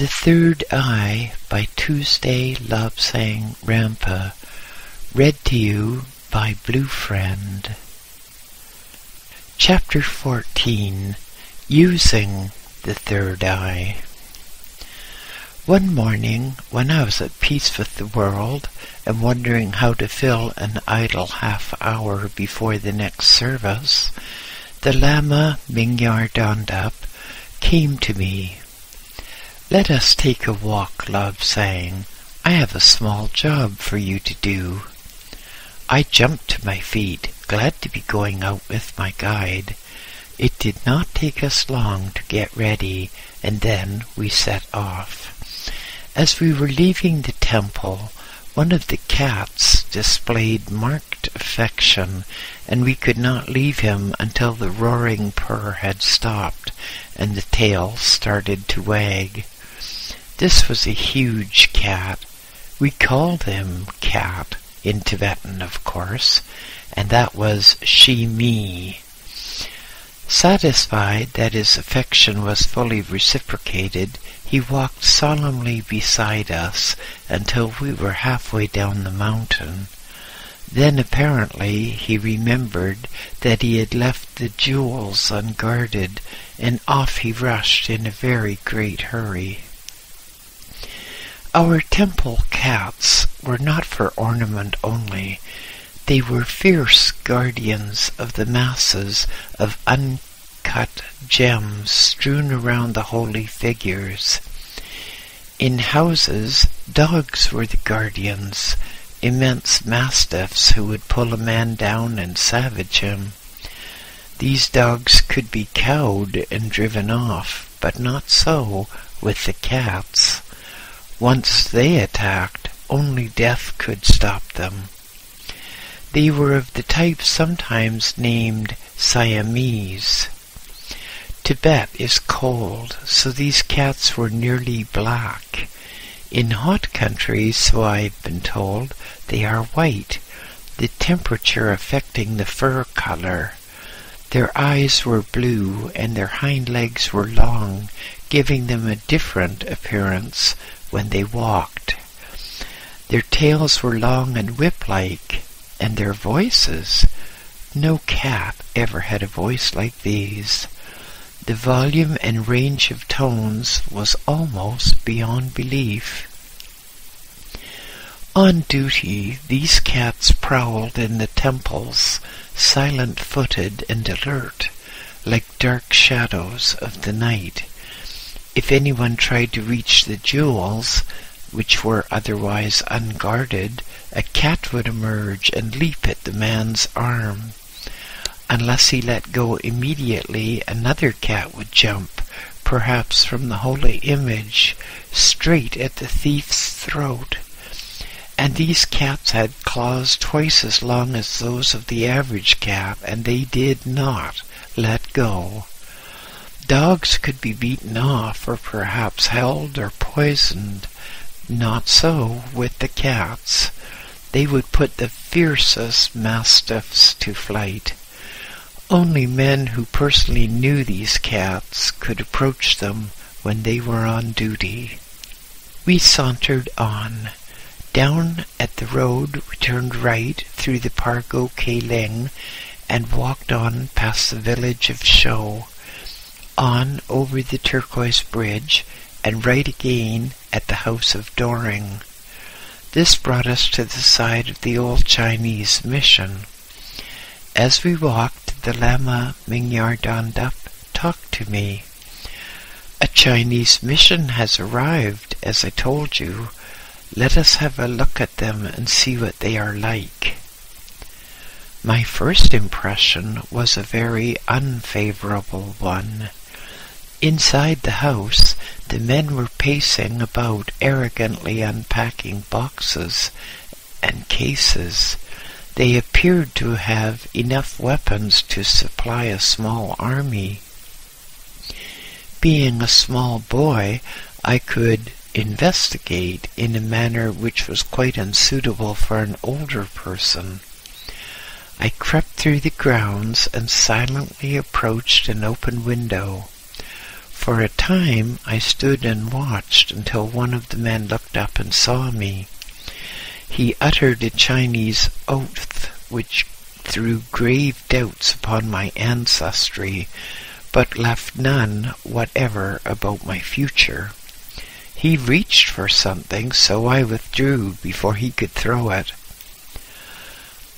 The Third Eye by Tuesday Lobsang Rampa. Read to you by Blue Friend. Chapter 14. Using the Third Eye. One morning, when I was at peace with the world and wondering how to fill an idle half hour before the next service, the Lama Mingyar Dondap came to me. "Let us take a walk," Lobsang. "I have a small job for you to do." I jumped to my feet, glad to be going out with my guide. It did not take us long to get ready, and then we set off. As we were leaving the temple, one of the cats displayed marked affection, and we could not leave him until the roaring purr had stopped and the tail started to wag. This was a huge cat. We called him Cat, in Tibetan of course, and that was she-me. Satisfied that his affection was fully reciprocated, he walked solemnly beside us until we were halfway down the mountain. Then apparently he remembered that he had left the jewels unguarded, and off he rushed in a very great hurry. Our temple cats were not for ornament only. They were fierce guardians of the masses of uncut gems strewn around the holy figures. In houses, dogs were the guardians, immense mastiffs who would pull a man down and savage him. These dogs could be cowed and driven off, but not so with the cats. Once they attacked, only death could stop them. They were of the type sometimes named Siamese. Tibet is cold, so these cats were nearly black. In hot countries, so I've been told, they are white, the temperature affecting the fur color. Their eyes were blue, and their hind legs were long, giving them a different appearance when they walked. Their tails were long and whip-like, and their voices, no cat ever had a voice like these. The volume and range of tones was almost beyond belief. On duty, these cats prowled in the temples, silent-footed and alert, like dark shadows of the night. If anyone tried to reach the jewels, which were otherwise unguarded, a cat would emerge and leap at the man's arm. Unless he let go immediately, another cat would jump, perhaps from the holy image, straight at the thief's throat. And these cats had claws twice as long as those of the average cat, and they did not let go. Dogs could be beaten off, or perhaps held or poisoned. Not so with the cats. They would put the fiercest mastiffs to flight. Only men who personally knew these cats could approach them when they were on duty. We sauntered on. Down at the road we turned right through the Pargo Kaling and walked on past the village of Sho, on over the turquoise bridge, and right again at the house of Doring. This brought us to the side of the old Chinese mission. As we walked, the Lama Mingyar Dondap talked to me. "A Chinese mission has arrived, as I told you. Let us have a look at them and see what they are like." My first impression was a very unfavorable one. Inside the house, the men were pacing about, arrogantly unpacking boxes and cases. They appeared to have enough weapons to supply a small army. Being a small boy, I could investigate in a manner which was quite unsuitable for an older person. I crept through the grounds and silently approached an open window. For a time I stood and watched until one of the men looked up and saw me. He uttered a Chinese oath which threw grave doubts upon my ancestry, but left none whatever about my future. He reached for something, so I withdrew before he could throw it.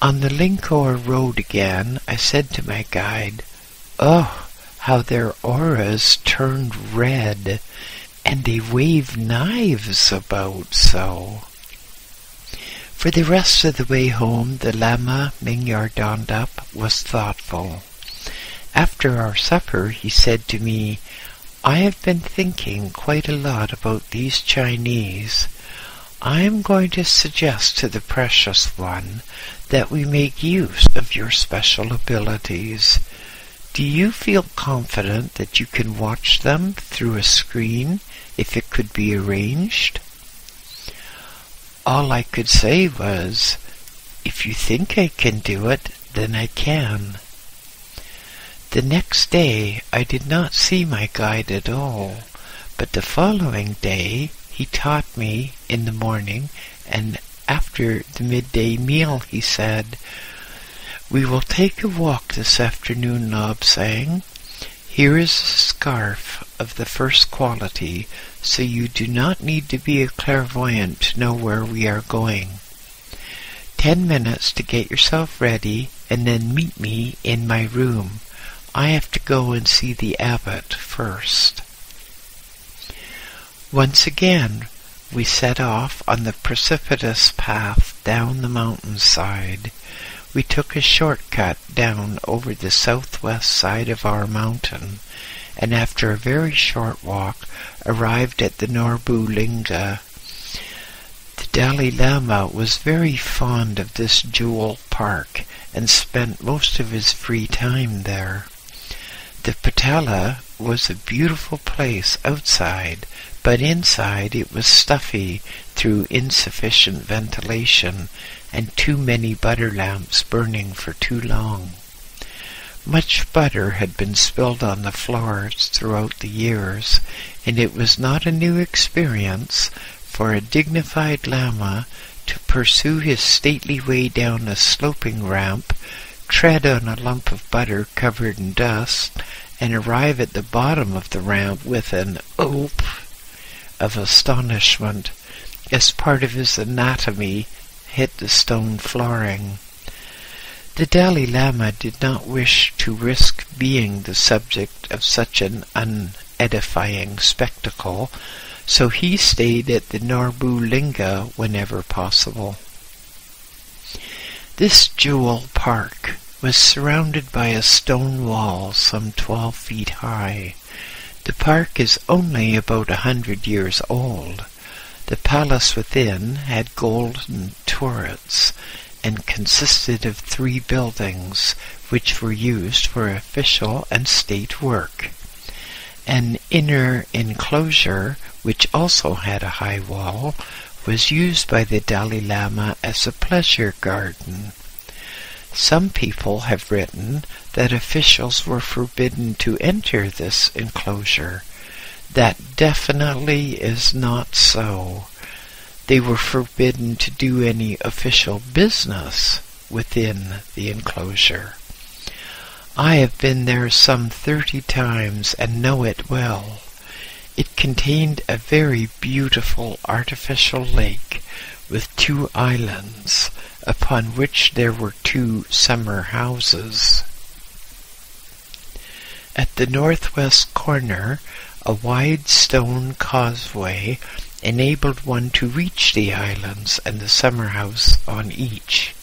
On the Linkor road again, I said to my guide, "Oh, how their auras turned red, and they wave knives about so." For the rest of the way home, the Lama Mingyar Dondap was thoughtful. After our supper, he said to me, "I have been thinking quite a lot about these Chinese. I am going to suggest to the Precious One that we make use of your special abilities. Do you feel confident that you can watch them through a screen if it could be arranged?" All I could say was, "If you think I can do it, then I can." The next day I did not see my guide at all, but the following day he taught me in the morning, and after the midday meal he said, "We will take a walk this afternoon, Lobsang. Here is a scarf of the first quality, so you do not need to be a clairvoyant to know where we are going. 10 minutes to get yourself ready, and then meet me in my room. I have to go and see the abbot first." Once again, we set off on the precipitous path down the mountainside. We took a shortcut down over the southwest side of our mountain, and after a very short walk, arrived at the Norbu Linga. The Dalai Lama was very fond of this jewel park, and spent most of his free time there. The Patala was a beautiful place outside, but inside it was stuffy through insufficient ventilation and too many butter lamps burning for too long. Much butter had been spilled on the floors throughout the years, and it was not a new experience for a dignified Lama to pursue his stately way down a sloping ramp, tread on a lump of butter covered in dust, and arrive at the bottom of the ramp with an "oop" of astonishment as part of his anatomy hit the stone flooring. The Dalai Lama did not wish to risk being the subject of such an unedifying spectacle, so he stayed at the Norbu Linga whenever possible. This jewel park was surrounded by a stone wall some 12 feet high. The park is only about 100 years old. The palace within had golden turrets and consisted of 3 buildings, which were used for official and state work. An inner enclosure, which also had a high wall, was used by the Dalai Lama as a pleasure garden. Some people have written that officials were forbidden to enter this enclosure. That definitely is not so. They were forbidden to do any official business within the enclosure. I have been there some 30 times and know it well. It contained a very beautiful artificial lake with 2 islands, upon which there were 2 summer houses. At the northwest corner, a wide stone causeway enabled one to reach the islands and the summer house on each.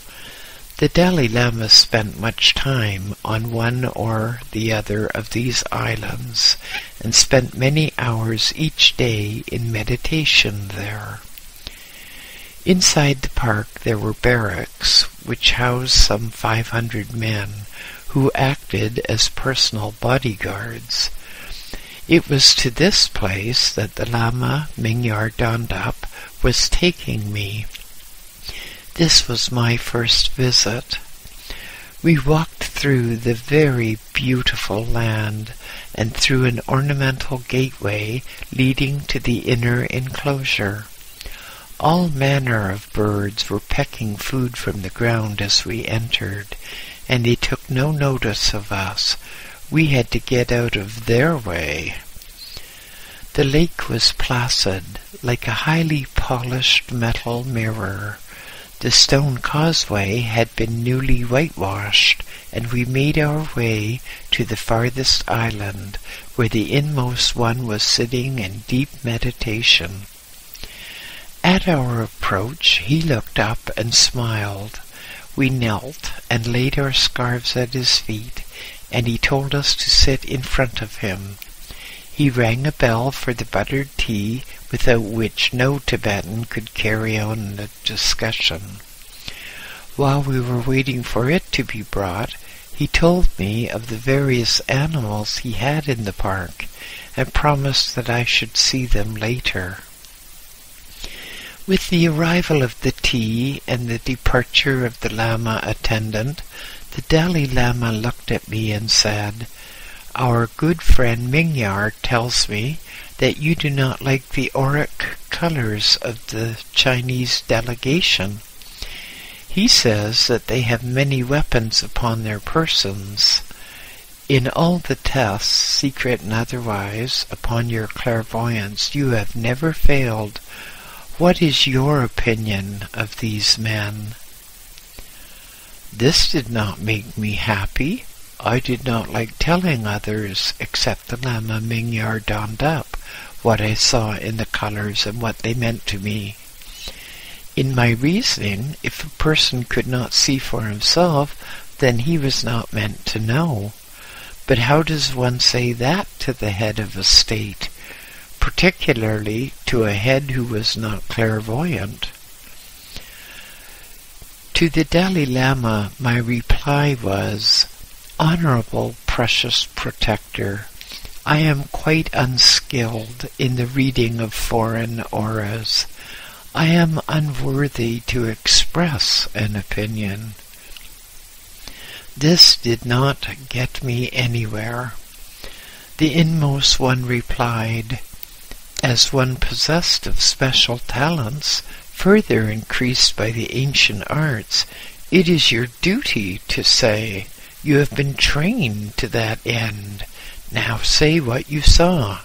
The Dalai Lama spent much time on one or the other of these islands, and spent many hours each day in meditation there. Inside the park there were barracks, which housed some 500 men, who acted as personal bodyguards. It was to this place that the Lama Mingyar Dondap was taking me. This was my first visit. We walked through the very beautiful land and through an ornamental gateway leading to the inner enclosure. All manner of birds were pecking food from the ground as we entered, and they took no notice of us. We had to get out of their way. The lake was placid, like a highly polished metal mirror. The stone causeway had been newly whitewashed, and we made our way to the farthest island, where the inmost one was sitting in deep meditation. At our approach, he looked up and smiled. We knelt and laid our scarves at his feet, and he told us to sit in front of him. He rang a bell for the buttered tea, without which no Tibetan could carry on a discussion. While we were waiting for it to be brought, he told me of the various animals he had in the park, and promised that I should see them later. With the arrival of the tea and the departure of the Lama attendant, the Dalai Lama looked at me and said, "Our good friend Mingyar tells me that you do not like the auric colors of the Chinese delegation. He says that they have many weapons upon their persons. In all the tests, secret and otherwise, upon your clairvoyance, you have never failed. What is your opinion of these men?" This did not make me happy. I did not like telling others, except the Lama Mingyar donned up, what I saw in the colors and what they meant to me. In my reasoning, if a person could not see for himself, then he was not meant to know. But how does one say that to the head of a state, particularly to a head who was not clairvoyant? To the Dalai Lama, my reply was, "Honorable precious protector, I am quite unskilled in the reading of foreign auras. I am unworthy to express an opinion." This did not get me anywhere. The inmost one replied, "As one possessed of special talents, further increased by the ancient arts, it is your duty to say. You have been trained to that end. Now say what you saw."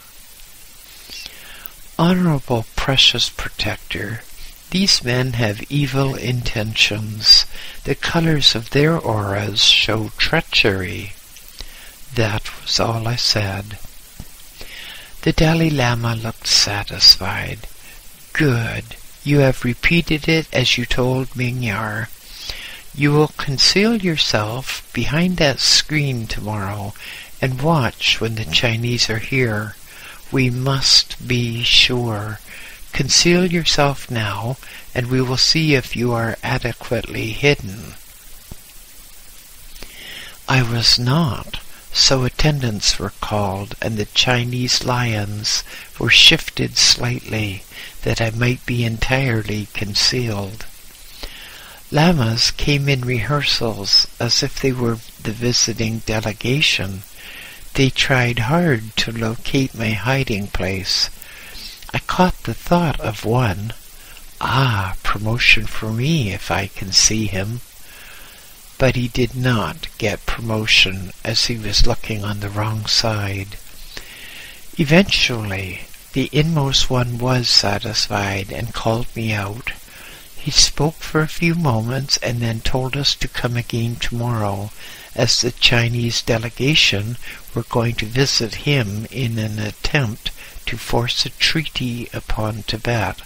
Honorable precious protector, these men have evil intentions. The colors of their auras show treachery. That was all I said. The Dalai Lama looked satisfied. "Good. You have repeated it as you told Mingyar. You will conceal yourself behind that screen tomorrow and watch when the Chinese are here. We must be sure. Conceal yourself now, and we will see if you are adequately hidden." I was not, so attendants were called, and the Chinese lions were shifted slightly, that I might be entirely concealed. Lamas came in rehearsals as if they were the visiting delegation. They tried hard to locate my hiding place. I caught the thought of one. Promotion for me if I can see him. But he did not get promotion, as he was looking on the wrong side. Eventually, the inmost one was satisfied and called me out. He spoke for a few moments and then told us to come again tomorrow, as the Chinese delegation were going to visit him in an attempt to force a treaty upon Tibet.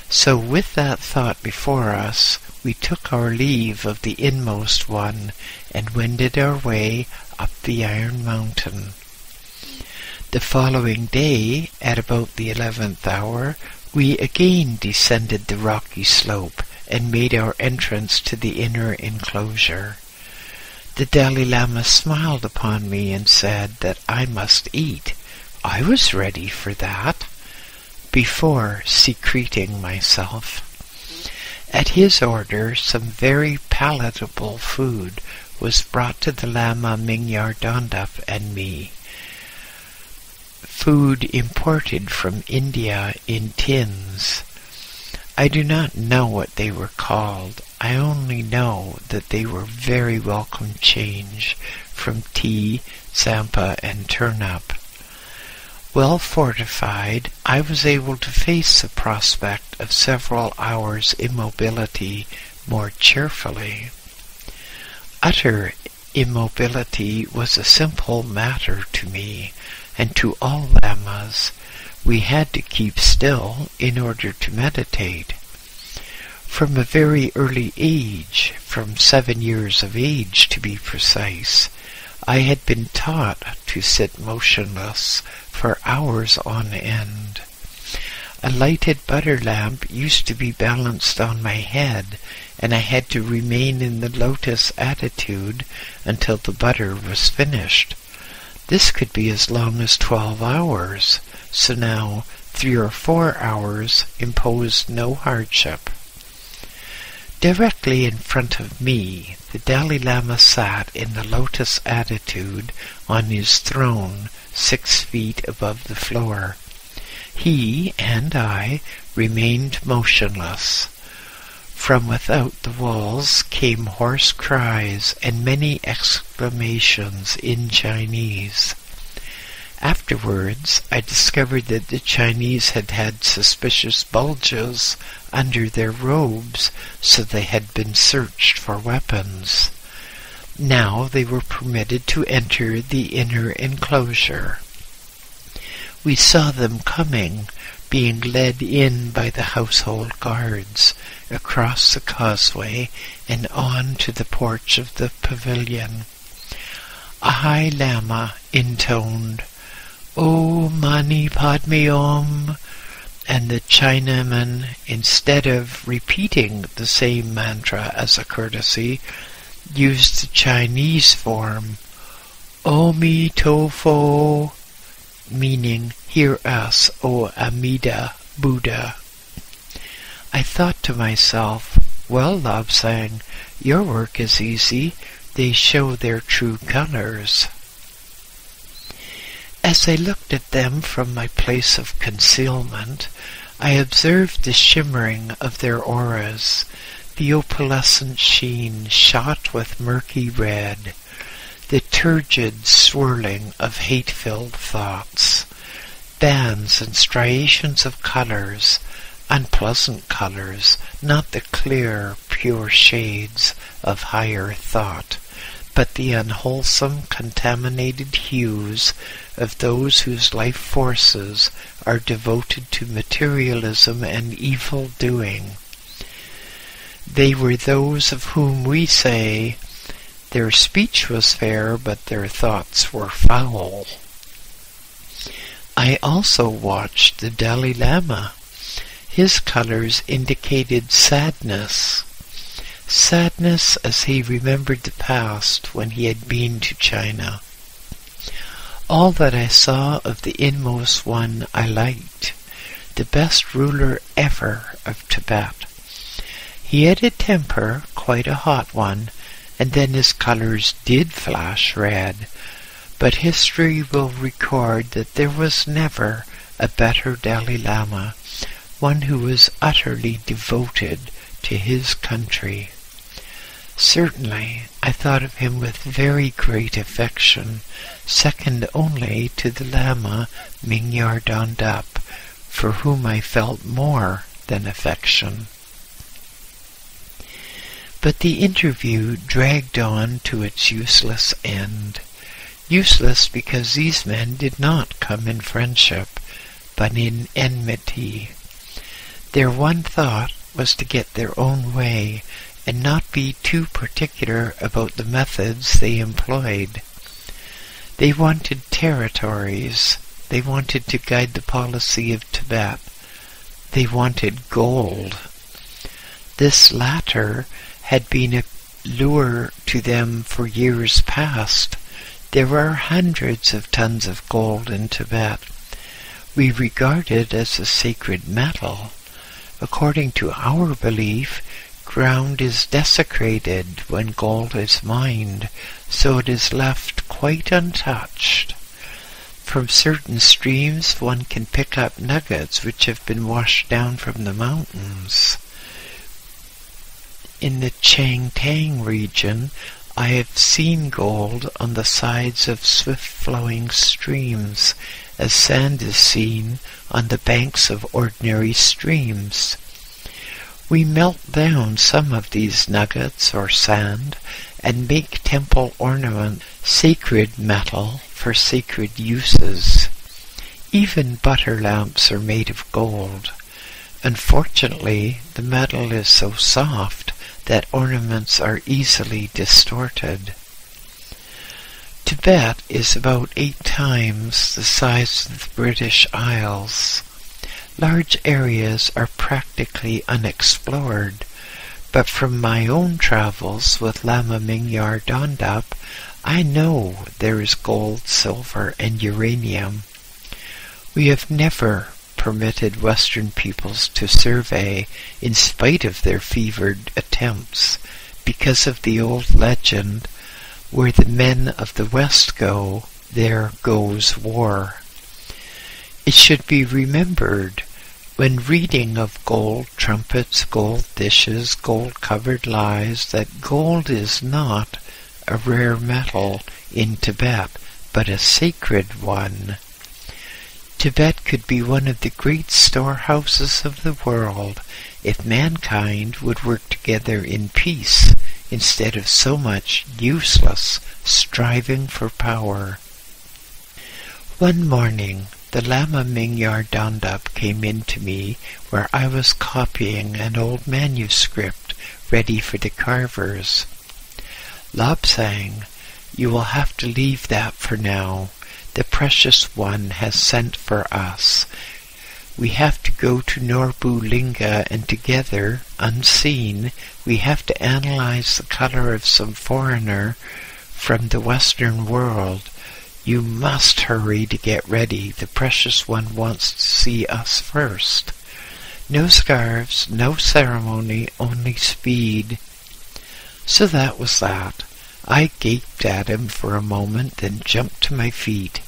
So with that thought before us, we took our leave of the inmost one and wended our way up the Iron Mountain. The following day, at about the 11th hour, we again descended the rocky slope and made our entrance to the inner enclosure. The Dalai Lama smiled upon me and said that I must eat. I was ready for that, before secreting myself. At his order, some very palatable food was brought to the Lama Mingyar Dondap and me. Food imported from India in tins. I do not know what they were called. I only know that they were very welcome change from tea, zampa, and turnip. Well fortified, I was able to face the prospect of several hours' immobility more cheerfully. Utter immobility was a simple matter to me, and to all lamas. We had to keep still in order to meditate. From a very early age, from 7 years of age to be precise, I had been taught to sit motionless for hours on end. A lighted butter lamp used to be balanced on my head, and I had to remain in the lotus attitude until the butter was finished. This could be as long as 12 hours, so now 3 or 4 hours imposed no hardship. Directly in front of me, the Dalai Lama sat in the lotus attitude on his throne 6 feet above the floor. He and I remained motionless. From without the walls came hoarse cries and many exclamations in Chinese. Afterwards, I discovered that the Chinese had had suspicious bulges under their robes, so they had been searched for weapons. Now they were permitted to enter the inner enclosure. We saw them coming, being led in by the household guards, across the causeway and on to the porch of the pavilion. A high Lama intoned, "Om Mani Padme Om," and the Chinaman, instead of repeating the same mantra as a courtesy, used the Chinese form, "Omi Tofo," meaning, "Hear us, O Amida Buddha." I thought to myself, well, Lobsang, your work is easy. They show their true colors. As I looked at them from my place of concealment, I observed the shimmering of their auras, the opalescent sheen shot with murky red, the turgid swirling of hate-filled thoughts, bands and striations of colors, unpleasant colors, not the clear, pure shades of higher thought, but the unwholesome, contaminated hues of those whose life forces are devoted to materialism and evil doing. They were those of whom we say, their speech was fair, but their thoughts were foul. I also watched the Dalai Lama. His colors indicated sadness. Sadness as he remembered the past when he had been to China. All that I saw of the inmost one I liked, the best ruler ever of Tibet. He had a temper, quite a hot one, and then his colors did flash red, but history will record that there was never a better Dalai Lama, one who was utterly devoted to his country. Certainly, I thought of him with very great affection, second only to the Lama Mingyar Dondap, for whom I felt more than affection. But the interview dragged on to its useless end. Useless because these men did not come in friendship, but in enmity. Their one thought was to get their own way, and not be too particular about the methods they employed. They wanted territories. They wanted to guide the policy of Tibet. They wanted gold. This latter had been a lure to them for years past. There are hundreds of tons of gold in Tibet. We regard it as a sacred metal. According to our belief, Ground is desecrated when gold is mined, so it is left quite untouched. From certain streams one can pick up nuggets which have been washed down from the mountains. In the Changtang region, I have seen gold on the sides of swift-flowing streams, as sand is seen on the banks of ordinary streams. We melt down some of these nuggets or sand and make temple ornament, sacred metal for sacred uses. Even butter lamps are made of gold. Unfortunately, the metal is so soft that ornaments are easily distorted. Tibet is about 8 times the size of the British Isles. Large areas are practically unexplored, but from my own travels with Lama Mingyar Dondap, I know there is gold, silver, and uranium. We have never permitted Western peoples to survey in spite of their fevered attempts, because of the old legend, where the men of the West go, there goes war. It should be remembered, when reading of gold trumpets, gold dishes, gold-covered lies, that gold is not a rare metal in Tibet, but a sacred one. Tibet could be one of the great storehouses of the world if mankind would work together in peace instead of so much useless striving for power. One morning, the Lama Mingyar Dondap came in to me where I was copying an old manuscript ready for the carvers. "Lobsang, you will have to leave that for now. The Precious One has sent for us. We have to go to Norbu Linga, and together, unseen, we have to analyze the color of some foreigner from the Western world. You must hurry to get ready. The Precious One wants to see us first. No scarves, no ceremony, only speed." So that was that. I gaped at him for a moment, then jumped to my feet.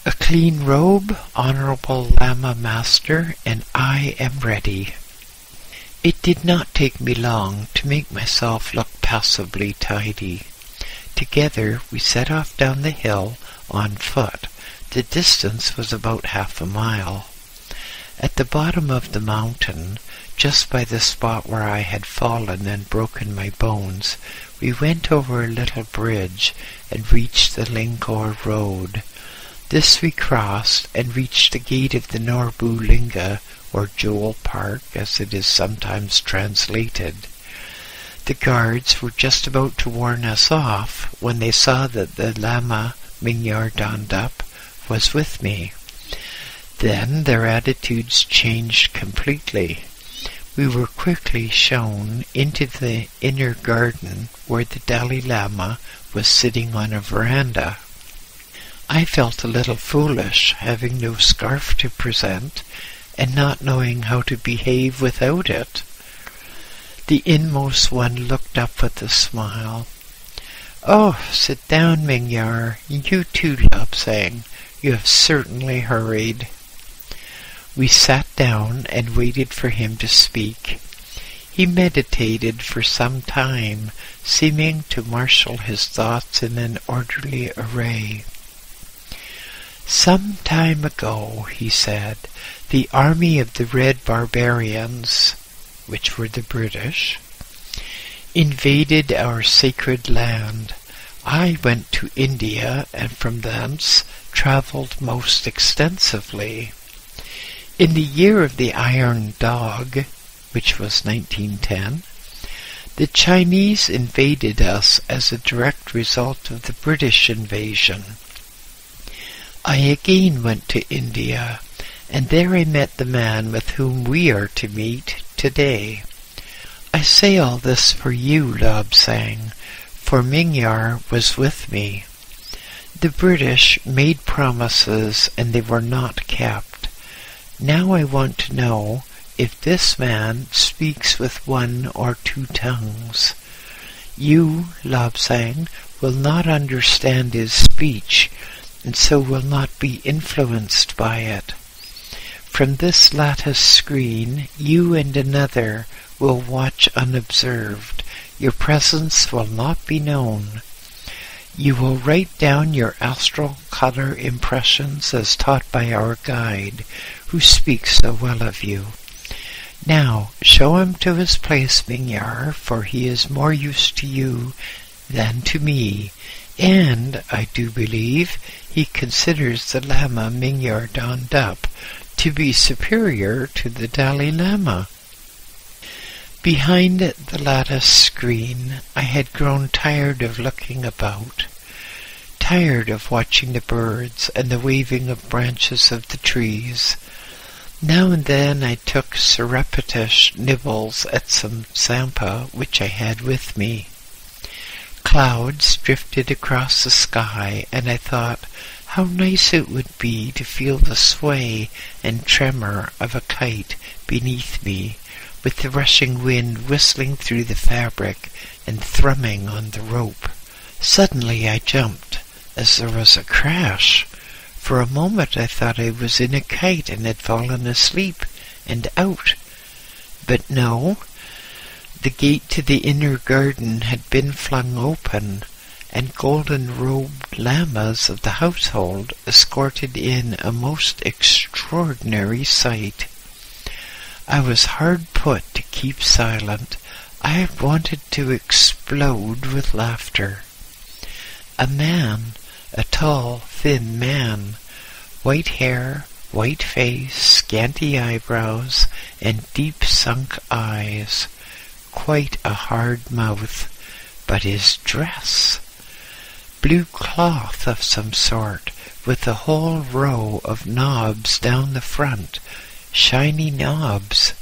"A clean robe, Honorable Lama Master, and I am ready." It did not take me long to make myself look passably tidy. Together we set off down the hill on foot. The distance was about 1/2 mile. At the bottom of the mountain, just by the spot where I had fallen and broken my bones, we went over a little bridge and reached the Lingkor road. This we crossed and reached the gate of the Norbu Linga, or Jewel Park, as it is sometimes translated. The guards were just about to warn us off when they saw that the Lama Mingyar Dondap was with me. Then their attitudes changed completely. We were quickly shown into the inner garden where the Dalai Lama was sitting on a veranda. I felt a little foolish, having no scarf to present, and not knowing how to behave without it. The inmost one looked up with a smile. "Oh, sit down, Mingyar. You too, Lobsang. You have certainly hurried." We sat down and waited for him to speak. He meditated for some time, seeming to marshal his thoughts in an orderly array. "Some time ago," he said, "the army of the Red Barbarians," which were the British, "invaded our sacred land. I went to India, and from thence travelled most extensively. In the year of the Iron Dog," which was 1910, "the Chinese invaded us as a direct result of the British invasion. I again went to India, and there I met the man with whom we are to meet today. I say all this for you, Lobsang, for Mingyar was with me. The British made promises, and they were not kept. Now I want to know, if this man speaks with 1 or 2 tongues. You, Lobsang, will not understand his speech, and so will not be influenced by it. From this lattice screen, you and another will watch unobserved. Your presence will not be known. You will write down your astral color impressions as taught by our guide, who speaks so well of you. Now, show him to his place, Mingyar, for he is more used to you than to me, and, I do believe, he considers the Lama Mingyar donned up to be superior to the Dalai Lama. Behind the lattice screen, I had grown tired of looking about, tired of watching the birds and the waving of branches of the trees. Now and then I took surreptitious nibbles at some tsampa which I had with me. Clouds drifted across the sky, and I thought how nice it would be to feel the sway and tremor of a kite beneath me, with the rushing wind whistling through the fabric and thrumming on the rope. Suddenly I jumped, as there was a crash. For a moment I thought I was in a kite and had fallen asleep and out. But no, the gate to the inner garden had been flung open, and golden-robed lamas of the household escorted in a most extraordinary sight. I was hard put to keep silent. I wanted to explode with laughter. A man, a tall, thin man, white hair, white face, scanty eyebrows, and deep-sunk eyes, quite a hard mouth, but his dress, blue cloth of some sort, with a whole row of knobs down the front, shiny knobs.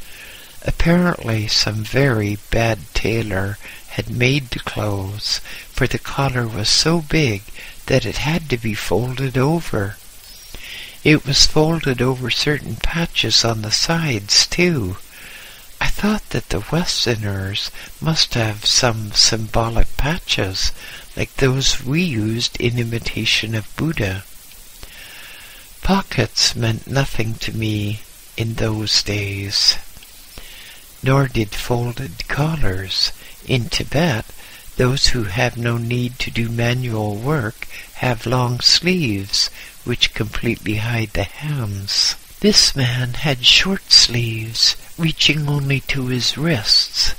Apparently some very bad tailor had made the clothes, for the collar was so big that it had to be folded over. It was folded over certain patches on the sides, too. I thought that the Westerners must have some symbolic patches, like those we used in imitation of Buddha. Pockets meant nothing to me in those days, nor did folded collars. In Tibet, those who have no need to do manual work have long sleeves, which completely hide the hands. This man had short sleeves, reaching only to his wrists.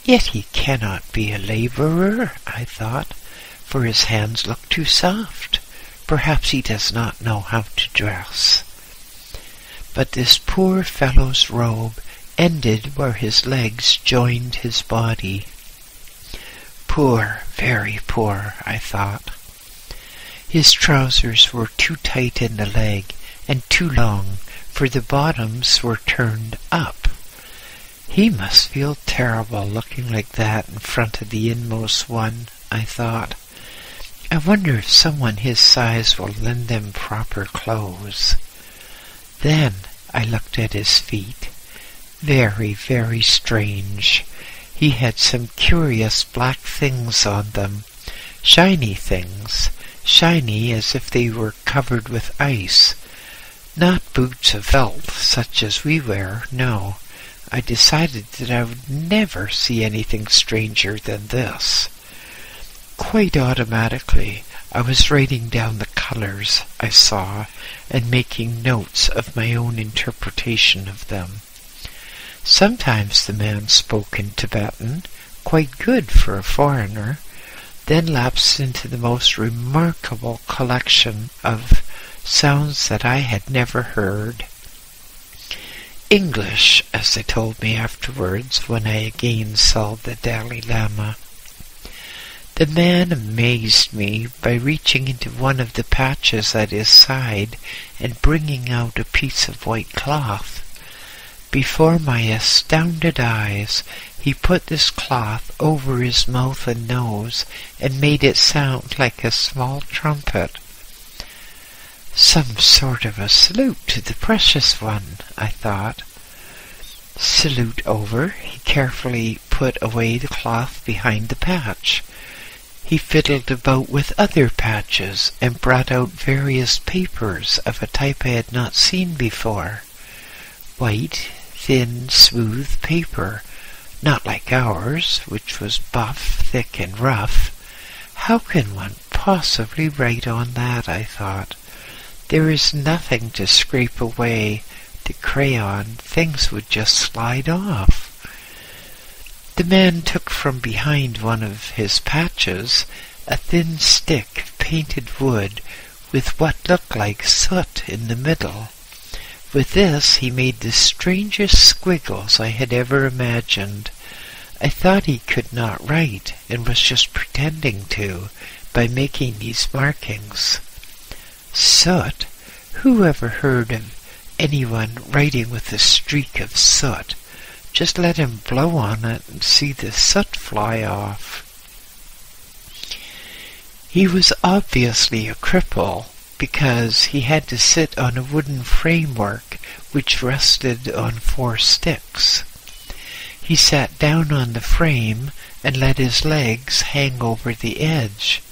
Yet he cannot be a laborer, I thought, for his hands look too soft. Perhaps he does not know how to dress. But this poor fellow's robe ended where his legs joined his body. Poor, very poor, I thought. His trousers were too tight in the leg and too long, for the bottoms were turned up. He must feel terrible looking like that in front of the inmost one, I thought. I wonder if someone his size will lend him proper clothes. Then I looked at his feet. Very, very strange. He had some curious black things on them, shiny things, shiny as if they were covered with ice. Not boots of felt such as we wear, no. I decided that I would never see anything stranger than this. Quite automatically, I was writing down the colors I saw and making notes of my own interpretation of them. Sometimes the man spoke in Tibetan, quite good for a foreigner, then lapsed into the most remarkable collection of sounds that I had never heard. English, as they told me afterwards when I again saw the Dalai Lama. The man amazed me by reaching into one of the patches at his side and bringing out a piece of white cloth. Before my astounded eyes, he put this cloth over his mouth and nose and made it sound like a small trumpet. Some sort of a salute to the Precious One, I thought. Salute over, he carefully put away the cloth behind the patch. He fiddled about with other patches and brought out various papers of a type I had not seen before. White, thin, smooth paper, not like ours, which was buff, thick, and rough. How can one possibly write on that, I thought. There is nothing to scrape away the crayon. Things would just slide off. The man took from behind one of his patches a thin stick of painted wood with what looked like soot in the middle. With this he made the strangest squiggles I had ever imagined. I thought he could not write, and was just pretending to, by making these markings. Soot? Who ever heard of anyone writing with a streak of soot? Just let him blow on it and see the soot fly off. He was obviously a cripple, because he had to sit on a wooden framework which rested on 4 sticks. He sat down on the frame and let his legs hang over the edge.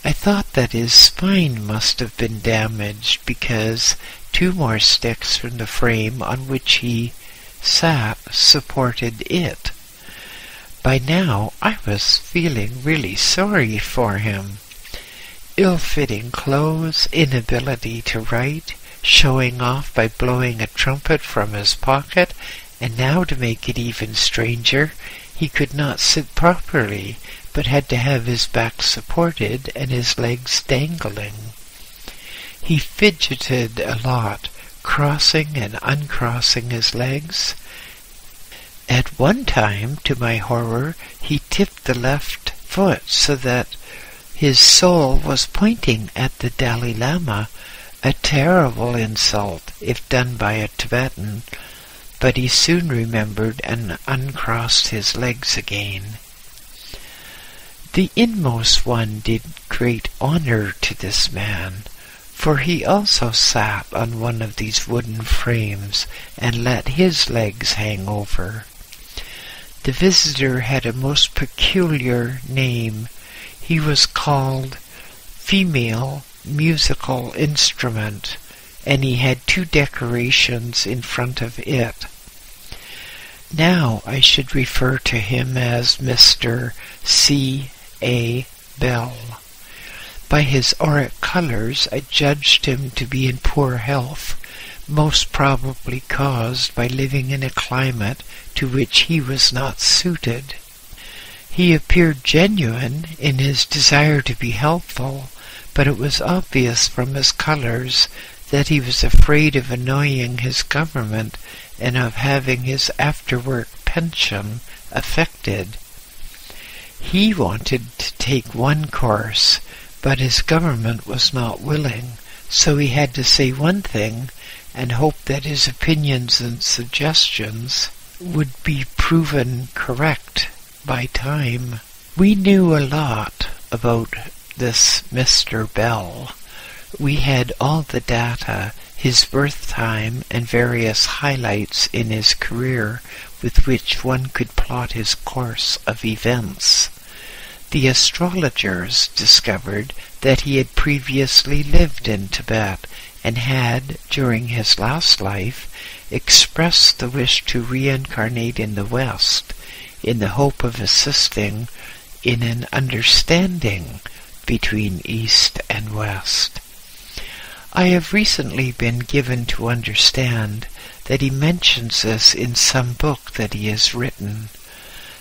I thought that his spine must have been damaged, because 2 more sticks from the frame on which he sat supported it. By now I was feeling really sorry for him. Ill-fitting clothes, inability to write, showing off by blowing a trumpet from his pocket, and now, to make it even stranger, he could not sit properly, but had to have his back supported and his legs dangling. He fidgeted a lot, crossing and uncrossing his legs. At one time, to my horror, he tipped the left foot so that his sole was pointing at the Dalai Lama, a terrible insult if done by a Tibetan, but he soon remembered and uncrossed his legs again. The inmost one did great honor to this man, for he also sat on one of these wooden frames and let his legs hang over. The visitor had a most peculiar name. He was called Female Musical Instrument, and he had 2 decorations in front of it. Now I should refer to him as Mr. C.A. Bell. By his auric colors I judged him to be in poor health, most probably caused by living in a climate to which he was not suited. He appeared genuine in his desire to be helpful, but it was obvious from his colors that he was afraid of annoying his government and of having his after-work pension affected. He wanted to take one course, but his government was not willing, so he had to say one thing and hope that his opinions and suggestions would be proven correct by time. We knew a lot about this Mr. Bell. We had all the data, his birth time, and various highlights in his career with which one could plot his course of events. The astrologers discovered that he had previously lived in Tibet and had, during his last life, expressed the wish to reincarnate in the West in the hope of assisting in an understanding between East and West. I have recently been given to understand that he mentions this in some book that he has written.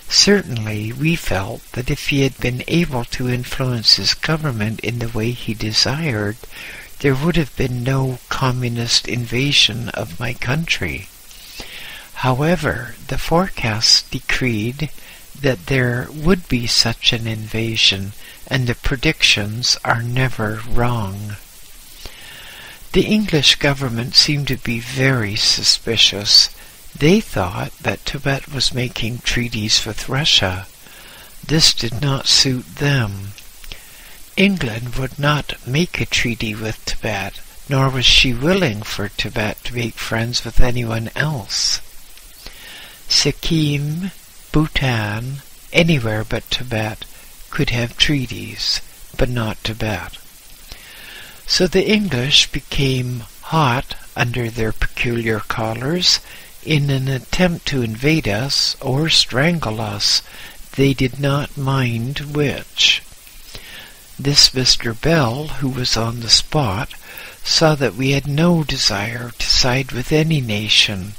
Certainly we felt that if he had been able to influence his government in the way he desired, there would have been no communist invasion of my country. However, the forecasts decreed that there would be such an invasion, and the predictions are never wrong. The English government seemed to be very suspicious. They thought that Tibet was making treaties with Russia. This did not suit them. England would not make a treaty with Tibet, nor was she willing for Tibet to make friends with anyone else. Sikkim, Bhutan, anywhere but Tibet could have treaties, but not Tibet. So the English became hot under their peculiar collars in an attempt to invade us or strangle us. They did not mind which. This Mr. Bell, who was on the spot, saw that we had no desire to side with any nation.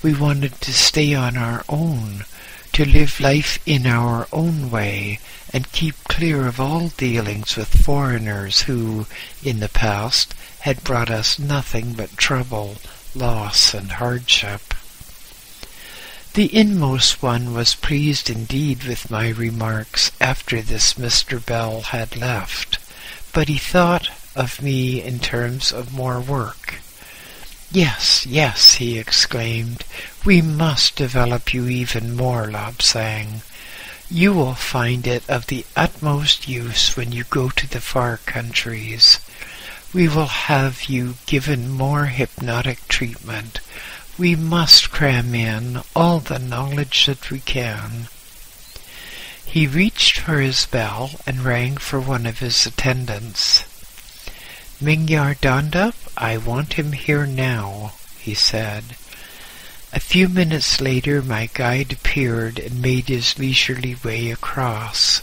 We wanted to stay on our own, to live life in our own way, and keep clear of all dealings with foreigners who, in the past, had brought us nothing but trouble, loss, and hardship. The inmost one was pleased indeed with my remarks after this Mr. Bell had left, but he thought of me in terms of more work. "Yes, yes," he exclaimed, "we must develop you even more, Lobsang. You will find it of the utmost use when you go to the far countries. We will have you given more hypnotic treatment. We must cram in all the knowledge that we can." He reached for his bell and rang for one of his attendants. "Mingyar Dondup, I want him here now," he said. A few minutes later my guide appeared and made his leisurely way across.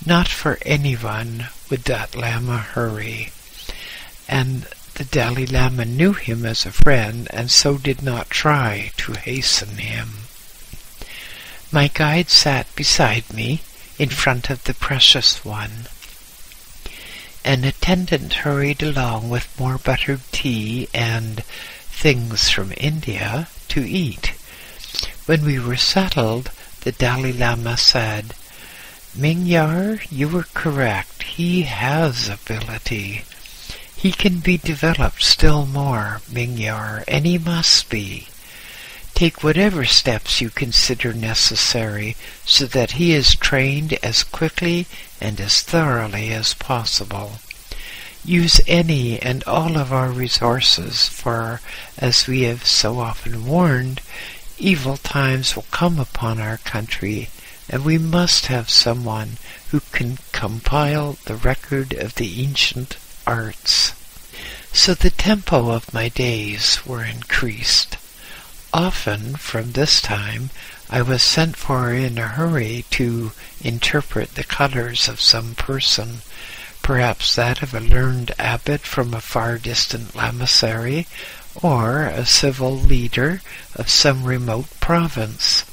Not for anyone would that Lama hurry, and the Dalai Lama knew him as a friend and so did not try to hasten him. My guide sat beside me in front of the precious one. An attendant hurried along with more buttered tea and things from India to eat. When we were settled, the Dalai Lama said, "Mingyar, you were correct. He has ability. He can be developed still more, Mingyar, and he must be. Take whatever steps you consider necessary so that he is trained as quickly and as thoroughly as possible. Use any and all of our resources, for, as we have so often warned, evil times will come upon our country, and we must have someone who can compile the record of the ancient arts." So the tempo of my days were increased. Often from this time I was sent for in a hurry to interpret the colors of some person, perhaps that of a learned abbot from a far distant lamasery, or a civil leader of some remote province.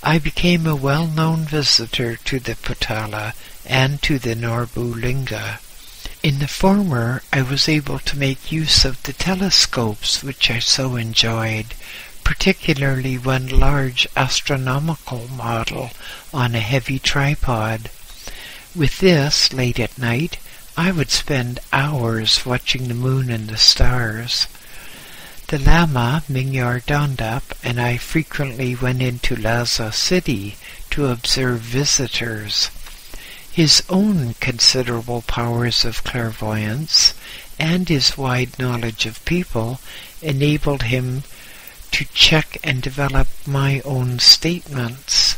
I became a well-known visitor to the Potala and to the Norbu Linga. In the former I was able to make use of the telescopes which I so enjoyed, particularly one large astronomical model on a heavy tripod. With this, late at night, I would spend hours watching the moon and the stars. The Lama, Mingyar Dondup, and I frequently went into Lhasa city to observe visitors. His own considerable powers of clairvoyance and his wide knowledge of people enabled him to check and develop my own statements.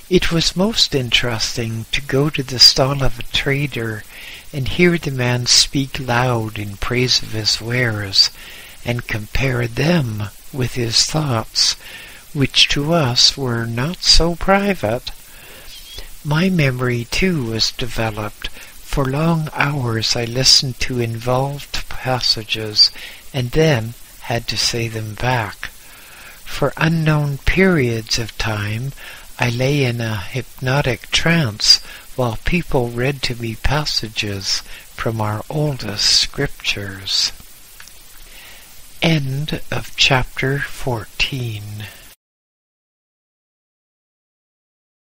It was most interesting to go to the stall of a trader and hear the man speak loud in praise of his wares and compare them with his thoughts, which to us were not so private. My memory, too, was developed. For long hours I listened to involved passages and then had to say them back. For unknown periods of time I lay in a hypnotic trance while people read to me passages from our oldest scriptures. End of chapter 14.